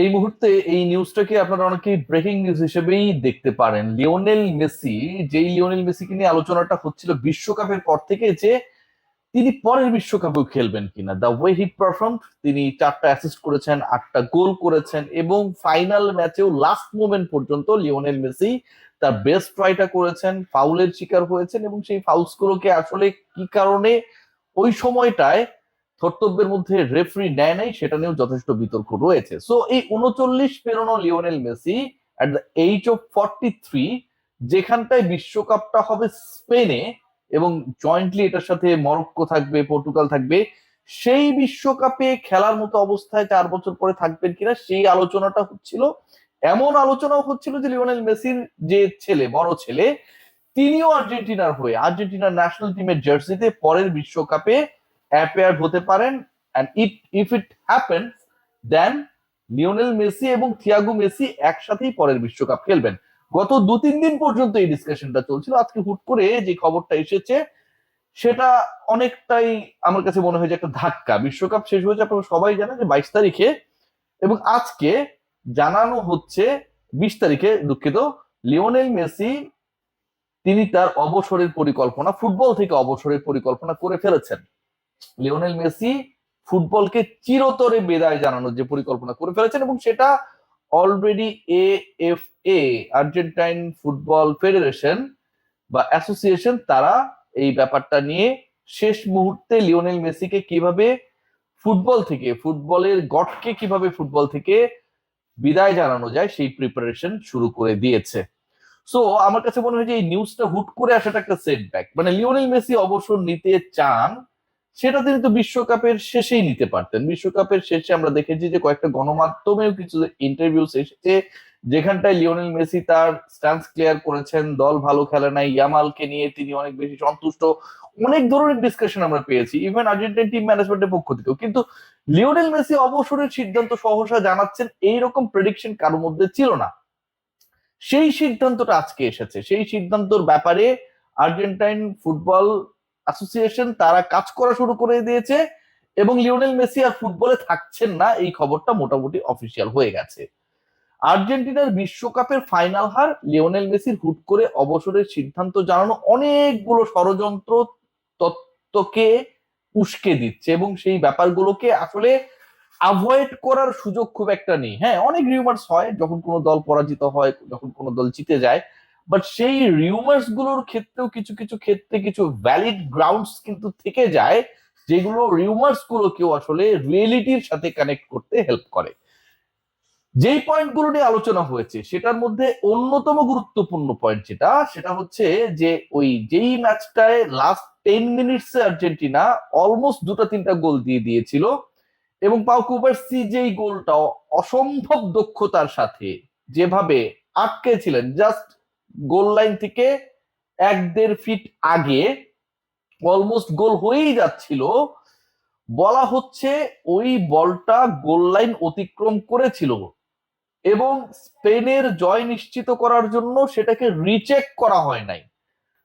এই মুহূর্তে এই নিউজটাকে আপনারা অনেকেই ব্রেকিং নিউজ হিসেবেই দেখতে পারেন। লিওনেল মেসি, যেই লিওনেল মেসিকে নিয়ে আলোচনাটা হচ্ছিল বিশ্বকাপের পর থেকে, যে তিনি পরের বিশ্বকাপেও খেলবেন কিনা। দ্য ওয়ে হি পারফর্ম, তিনি 4টা অ্যাসিস্ট করেছেন, 8টা গোল করেছেন, এবং ফাইনাল ম্যাচেও লাস্ট মোমেন্ট পর্যন্ত লিওনেল মেসি তার বেস্ট ট্রাইটা করেছেন, ফাউলের শিকার হয়েছেন, এবং সেই ফাউলস গুলোকে আসলে কি কারণে ওই সময়টায় কর্তব্যের মধ্যে রেফারি নেয় নাই সেটা নিয়েও যথেষ্ট বিতর্ক রয়েছে। সো এই 39 পেরোনো Lionel Messi at the age of 43, যেখানটায় বিশ্বকাপটা হবে স্পেনে এবং জয়েন্টলি এটার সাথে মরক্কো থাকবে, পর্তুগাল থাকবে, সেই বিশ্বকাপে খেলার মতো অবস্থায় 4 বছর পরে থাকবেন কিনা সেই আলোচনাটা হচ্ছিল। এমন আলোচনাও হচ্ছিল যে লিওনেল মেসির যে ছেলে, বড় ছেলে, তিনিও আর্জেন্টিনার হয়ে আর্জেন্টিনার ন্যাশনাল টিমের জার্সিতে পরের বিশ্বকাপে অ্যাপেয়ার হতে পারেন। And if it happens, then Lionel Messi এবং থিয়াগো মেসি একসাথেই পরের বিশ্বকাপ খেলবেন। গত 2-3 দিন পর্যন্ত এই ডিসকাশনটা চলছিল। আজকে হুট করে যে খবরটা এসেছে সেটা অনেকটাই আমার কাছে মনে হয় যে একটা ধাক্কা। বিশ্বকাপ শেষ হয়েছে, আপনারা সবাই জানেন যে 22 তারিখে, এবং আজকে জানানো হচ্ছে 20 তারিখে, দুঃখিত, লিওনেল মেসি তিনি তার অবসরের পরিকল্পনা, ফুটবল থেকে অবসরের পরিকল্পনা করে ফেলেছেন। লিওনেল মেসি ফুটবলকে চিরতরে বিদায় জানানোর যে পরিকল্পনা করে ফেলেছেন, এবং সেটা already AFA, Argentine football federation বা অ্যাসোসিয়েশন, তারা এই ব্যাপারটা নিয়ে শেষ মুহূর্তে লিওনেল মেসিকে কিভাবে ফুটবল থেকে, ফুটবলের গডকে কিভাবে ফুটবল থেকে বিদায় জানানো যায় সেই প্রিপারেশন শুরু করে দিয়েছে। সো আমার কাছে মনে হয় যে এই নিউজটা হুট করে আসাটা একটা সেটব্যাক। মানে লিওনেল মেসি অবসর নিতে চান, সেটা তিনি তো বিশ্বকাপের শেষেই নিতে পারতেন। বিশ্বকাপের শেষে আমরা দেখেছি যে কয়েকটা গণমাধ্যমেও কিছু ইন্টারভিউ এসেছে, যেখানটায় লিওনেল মেসি তার স্ট্যান্স ক্লিয়ার করেছেন, দল ভালো খেলে নাই, ইয়ামালকে নিয়ে তিনি অনেক বেশি সন্তুষ্ট। অনেক ধরনের ডিসকাশন আমরা পেয়েছি, ইভেন আর্জেন্টাইন টিম ম্যানেজমেন্টের পক্ষ থেকেও। কিন্তু লিওনেল মেসি অবসরের সিদ্ধান্ত সহসা জানাচ্ছেন, এইরকম প্রেডিকশন কারোর মধ্যে ছিল না। সেই সিদ্ধান্তটা আজকে এসেছে। সেই সিদ্ধান্তর ব্যাপারে আর্জেন্টাইন ফুটবল অ্যাসোসিয়েশন তারা কাজ করা শুরু করে দিয়েছে, এবং লিওনেল মেসি আর ফুটবলে থাকছেন না, এই খবরটা মোটামুটি অফিসিয়াল হয়ে গেছে। আর্জেন্টিনার বিশ্বকাপের ফাইনাল হার লিওনেল মেসির হুট করে অবসরের সিদ্ধান্ত জানানো অনেকগুলো ষড়যন্ত্র তত্ত্বকে উস্কে দিচ্ছে, এবং সেই ব্যাপারগুলোকে আসলে অ্যাভয়েড করার সুযোগ খুব একটা নেই। হ্যাঁ, অনেক রিউমার্স হয় যখন কোনো দল পরাজিত হয়, যখন কোনো দল জিতে যায়, বাট সেই রিউমার্স গুলোর ক্ষেত্রেও কিছু কিছু ক্ষেত্রে কিছু ভ্যালিড গ্রাউন্ডস কিন্তু থেকে যায়, যেগুলো রিউমার্স গুলোকেও আসলে রিয়েলিটির সাথে কানেক্ট করতে হেল্প করে। যেই পয়েন্টগুলো নিয়ে আলোচনা হয়েছে সেটার মধ্যে অন্যতম গুরুত্বপূর্ণ পয়েন্ট যেটা, সেটা হচ্ছে যে ওই যেই ম্যাচটায় লাস্ট 10 মিনিটসে আর্জেন্টিনা অলমোস্ট 2-3টা গোল দিয়ে দিয়েছিল, এবং পাউ কুবার্সি যেই গোলটা অসম্ভব দক্ষতার সাথে যেভাবে আটকে ছিলেন, জাস্ট গোল লাইন থেকে 1-1.5 ফিট আগে, অলমোস্ট গোল হয়েই যাচ্ছিল, বলা হচ্ছে ওই বলটা গোল লাইন অতিক্রম করেছিল, এবং স্পেনের জয় নিশ্চিত করার জন্য সেটাকে রিচেক করা হয় নাই।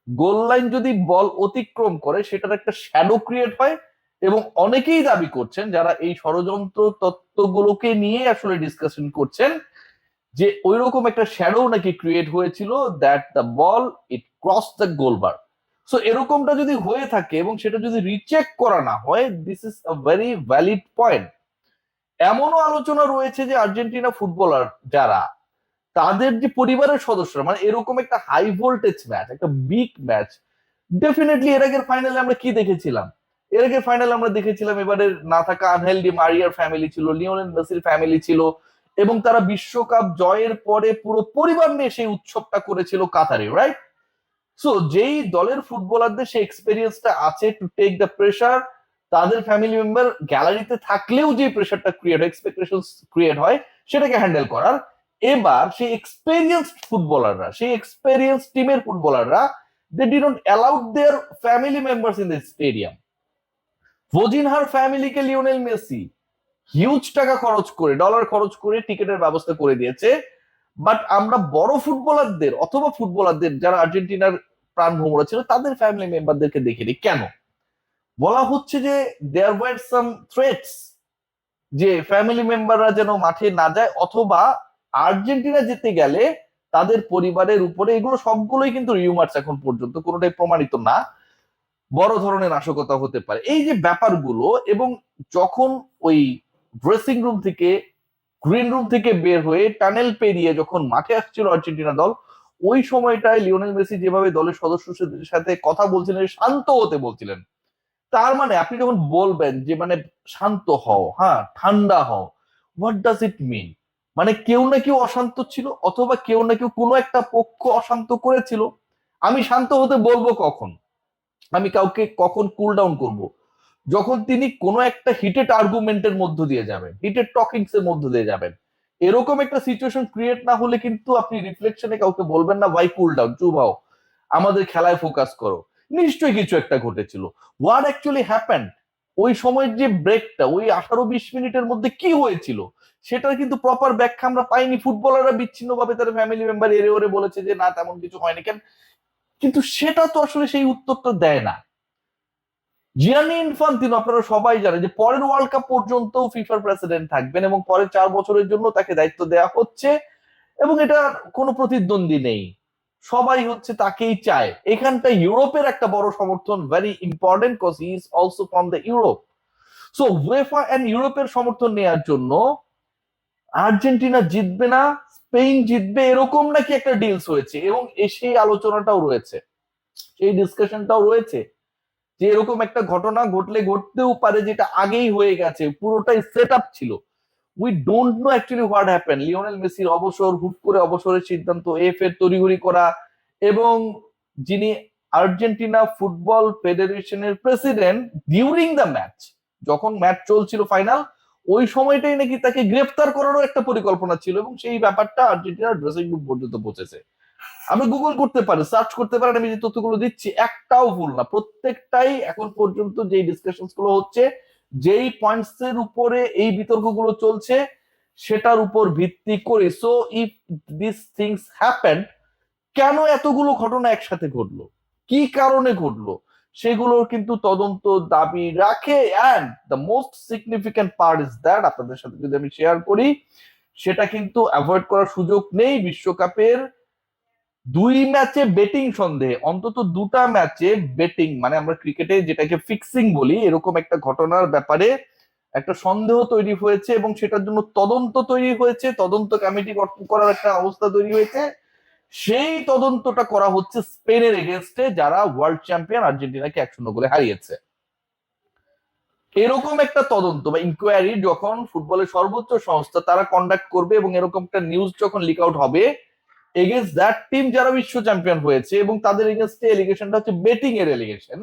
গোল লাইন যদি বল অতিক্রম করে সেটার একটা শ্যাডো ক্রিয়েট হয়, এবং অনেকেই দাবি করছেন যারা এই ষড়যন্ত্র তত্ত্বগুলোকে নিয়ে আসলে ডিসকাশন করছেন, যে ওইরকম একটা শ্যাডো নাকি ক্রিয়েট হয়েছিল, that the ball it cross the গোলবার। So এরকমটা যদি হয়ে থাকে এবং সেটা যদি রিচেক করা না হয়, this is a very valid point. এমনও আলোচনা রয়েছে যে আর্জেন্টিনা ফুটবলার যারা, তাদের যে পরিবারের সদস্যরা, মানে এরকম একটা হাই ভোল্টেজ ম্যাচ, একটা বিগ ম্যাচ, ডেফিনেটলি এর আগের ফাইনালে আমরা কি দেখেছিলাম? এর আগের ফাইনালে আমরা দেখেছিলাম এবারে না থাকা আনহেল ডি মারিয়ার ফ্যামিলি ছিল, লিওনেল মেসির ফ্যামিলি ছিল, এবং তারা বিশ্বকাপ জয়ের পরে পুরো পরিবার নিয়ে সেই উৎসবটা করেছিল কাতারে, রাইট? সো যেই দলের ফুটবলারদের সেই এক্সপেরিয়েন্সটা আছে টু টেক দ্য প্রেশার, তাদের ফ্যামিলি মেম্বার গ্যালারিতে থাকলেও যে প্রেশারটা ক্রিয়েট হয়, এক্সপেকটেশন ক্রিয়েট হয়, সেটাকে হ্যান্ডেল করার, এবার সেই এক্সপেরিয়েন্সড ফুটবলাররা, সেই এক্সপেরিয়েন্স টিমের ফুটবলাররা, they did not allowed their family members in the stadium. ফজিনহার ফ্যামিলিকে লিওনেল মেসি হিউজ টাকা খরচ করে, ডলার খরচ করে টিকেটের ব্যবস্থা করে দিয়েছে। বাট আমরা বড় ফুটবলারদের অথবা ফুটবলারদের যারা আর্জেন্টিনার প্রাণ ভ্রমরা ছিল তাদের ফ্যামিলি মেম্বারদেরকে দেখিনি কেন? বলা হচ্ছে যে দেয়ার ওয়ার সাম থ্রেটস, যে ফ্যামিলি মেম্বাররা যেন মাঠে না যায়, অথবা আর্জেন্টিনা যেতে গেলে তাদের পরিবারের উপরে, এগুলো সবগুলোই কিন্তু রিউমার্স, এখন পর্যন্ত কোনোটাই প্রমাণিত না, বড় ধরনের নাশকতা হতে পারে, এই যে ব্যাপারগুলো। এবং যখন ওই ড্রেসিং রুম থেকে, গ্রিন রুম থেকে বের হয়ে টানেল পেরিয়ে যখন মাঠে আসছিল আর্জেন্টিনা দল, ওই সময়টায় লিওনেল মেসি যেভাবে দলের সদস্যদের সাথে কথা বলছিলেন, শান্ত হতে বলছিলেন, তার মানে আপনি যখন বলবেন যে মানে শান্ত হও, হ্যাঁ ঠান্ডা হও, হোয়াট ডাজ ইট মিন? মানে কেউ না কেউ অশান্ত ছিল, অথবা কেউ না কেউ কোনো একটা পক্ষ অশান্ত করেছিল। আমি শান্ত হতে বলবো কখন? আমি কাউকে কখন কুল ডাউন করব? যখন তিনি কোনো একটা হিটেড আর্গুমেন্টের মধ্য দিয়ে যাবেন, হিটেড টকিংস এর মধ্য দিয়ে যাবেন। এরকম একটা সিচুয়েশন ক্রিয়েট না হলে কিন্তু আপনি রিফ্লেকশনে কাউকে বলবেন না ভাই কুল ডাউন, চুপ হও, আমাদের খেলায় ফোকাস করো। নিশ্চয়ই কিছু একটা ঘটেছিল। হোয়াট অ্যাকচুয়ালি হ্যাপেন্ড, ওই সময়ের যে ব্রেকটা, ওই 18-20 মিনিটের মধ্যে কি হয়েছিল, সেটার কিন্তু প্রপার ব্যাখ্যা আমরা পাইনি। ফুটবলাররা বিচ্ছিন্ন ভাবে তার ফ্যামিলি মেম্বার এরে ওরে বলেছে যে না তেমন কিছু হয়নি কেন, কিন্তু সেটা তো আসলে সেই উত্তরটা দেয় না। জিয়ানি ইনফান্তিনো আপনারা সবাই জানেন যে পরের ওয়ার্ল্ড কাপ পর্যন্ত ফিফার প্রেসিডেন্ট থাকবেন, এবং পরের 4 বছরের জন্য তাকে দায়িত্ব দেওয়া হচ্ছে, এবং এটা কোনো প্রতিদ্বন্দ্বী নেই, সবাই হচ্ছে তাকেই চায়। এখানটা ইউরোপের একটা বড় সমর্থন, very important, cause he is also from the Europe. So UEFA and ইউরোপের সমর্থন নেওয়ার জন্য আর্জেন্টিনা জিতবে না, স্পেন জিতবে, এরকম নাকি একটা ডিলস হয়েছে, এবং সেই আলোচনাটাও রয়েছে, সেই ডিসকাশনটাও রয়েছে যে এরকম একটা ঘটনা ঘটলে ঘটতেও পারে, যেটা আগেই হয়ে গেছে, পুরোটাই সেট আপ ছিল। We don't know actually what happen. Lionel মেসির অবসর, হুট করে অবসরের সিদ্ধান্ত, এফ এর তড়িঘড়ি করা, এবং যিনি আর্জেন্টিনা ফুটবল ফেডারেশনের প্রেসিডেন্ট, ডিউরিং দ্য ম্যাচ, যখন ম্যাচ চলছিল ফাইনাল, ওই সময়টাই নাকি তাকে গ্রেফতার করারও একটা পরিকল্পনা ছিল, এবং সেই ব্যাপারটা আর্জেন্টিনার ড্রেসিং রুম পর্যন্ত পৌঁছেছে। আপনি গুগল করতে পারেন, সার্চ করতে পারেন, আমি যে তথ্যগুলো দিচ্ছি একটাও ভুল না, প্রত্যেকটাই এখন পর্যন্ত যেই ডিসকাশন গুলো হচ্ছে, যেই পয়েন্টস এর উপরে এই বিতর্কগুলো চলছে, সেটার উপর ভিত্তি করে। So if this things happen, কেন এতগুলো ঘটনা একসাথে ঘটলো, কি কারণে ঘটলো, সেগুলোর কিন্তু তদন্ত দাবি রাখে। And the most significant part is that, আপনাদের সাথে যদি আমি শেয়ার করি, সেটা কিন্তু অ্যাভয়েড করার সুযোগ নেই। বিশ্বকাপের 2 ম্যাচে বেটিং সন্দেহে, অন্তত 2টা ম্যাচে বেটিং, মানে আমরা ক্রিকেটে যেটাকে ফিক্সিং বলি, এরকম একটা ঘটনার ব্যাপারে একটা সন্দেহ তৈরি হয়েছে, এবং সেটার জন্য তদন্ত তৈরি হয়েছে, তদন্ত কমিটি গঠন করার একটা অবস্থা তৈরি হয়েছে। সেই তদন্তটা করা হচ্ছে স্পেনের এগেনস্টে, যারা ওয়ার্ল্ড চ্যাম্পিয়ন আর্জেন্টিনাকে 1-0 গোলে হারিয়েছে। এরকম একটা তদন্ত বা ইনকোয়ারি যখন ফুটবলের সর্বোচ্চ সংস্থা তারা কন্ডাক্ট করবে, এবং এরকম একটা নিউজ যখন লিক আউট হবে এগেনস্ট দ্যাট টিম যারা বিশ্ব চ্যাম্পিয়ন হয়েছে, এবং তাদের এগেনস্টে এলিগেশনটা হচ্ছে বেটিং এর এলিগেশন,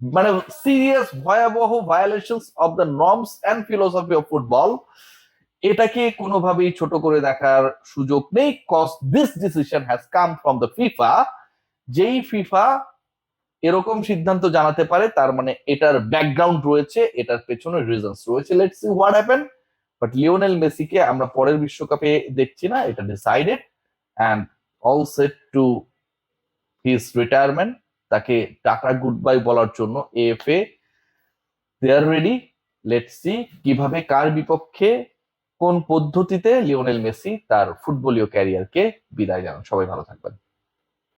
মানে সিরিয়াস ভয়াবহ violations of the norms and philosophy of football, এটাকে কোনোভাবেই ছোট করে দেখার সুযোগ নেই, cause this decision has come from the FIFA. যেই ফিফা এরকম সিদ্ধান্ত জানাতে পারে, তার মানে এটার ব্যাকগ্রাউন্ড রয়েছে, এটার পেছনে রিজনস রয়েছে। Let's see what happen. But Lionel মেসিকে আমরা পরের বিশ্বকাপে দেখছি না, এটা decided, and all set to his retirement. তাকে টাটা গুড বাই বলার জন্য AFA they are ready. Let's see কিভাবে, কার বিপক্ষে, কোন পদ্ধতিতে লিওনেল মেসি তার ফুটবলীয় ক্যারিয়ারকে বিদায় জানান। সবাই ভালো থাকবেন।